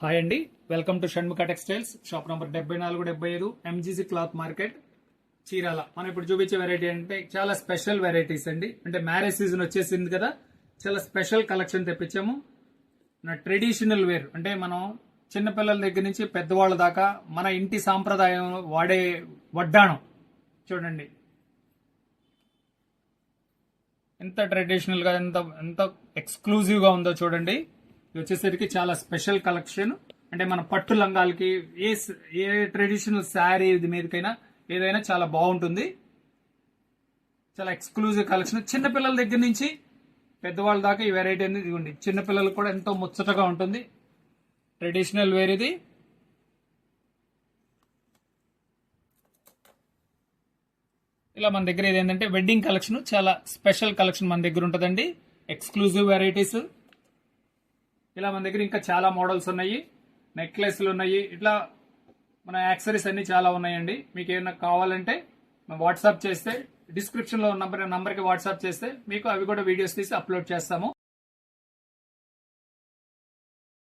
Hi అండి, welcome to Shanmukha textiles shop number 7475 MGC cloth market Chirala. మనం ఇప్పుడు చూపించే వెరైటీ అంటే చాలా స్పెషల్ వెరైటీస్ అండి. అంటే మ్యారేజ్ సీజన్ వచ్చేసింది కదా, చాలా స్పెషల్ కలెక్షన్ తెప్పించాము. నా ట్రెడిషనల్ వేర్ అంటే మనం చిన్నపిల్లల దగ్గర నుంచి పెద్దవాళ్ళ దాకా మన ఇంటి సాంప్రదాయం వాడే వడ్డాణం చూడండి. ఎంత ట్రెడిషనల్ గా ఎంత ఎంత ఎక్స్క్లూజివ్ గా ఉందో చూడండి. ఇది వచ్చేసరికి చాలా స్పెషల్ కలెక్షన్. అంటే మన పట్టు లంగాలకి ఏ ట్రెడిషనల్ శారీ ఇది మీదకైనా ఏదైనా చాలా బాగుంటుంది. చాలా ఎక్స్క్లూజివ్ కలెక్షన్. చిన్నపిల్లల దగ్గర నుంచి పెద్దవాళ్ళ దాకా ఈ వెరైటీ అనేది ఇవ్వండి. చిన్నపిల్లలకు కూడా ఎంతో ముచ్చటగా ఉంటుంది. ట్రెడిషనల్ వేర్ ఇది. ఇలా మన దగ్గర ఏంటంటే వెడ్డింగ్ కలెక్షన్, చాలా స్పెషల్ కలెక్షన్ మన దగ్గర ఉంటుందండి. Exclusive varieties. ఇలా మన దగ్గర ఇంకా చాలా మోడల్స్ ఉన్నాయి. నెక్లెస్లు ఉన్నాయి. ఇట్లా మన యాక్సరీస్ అన్ని చాలా ఉన్నాయండి. మీకు ఏమైనా కావాలంటే వాట్సాప్ చేస్తే డిస్క్రిప్షన్ లో నంబర్కి వాట్సాప్ చేస్తే మీకు అవి కూడా వీడియోస్ తీసి అప్లోడ్ చేస్తాము.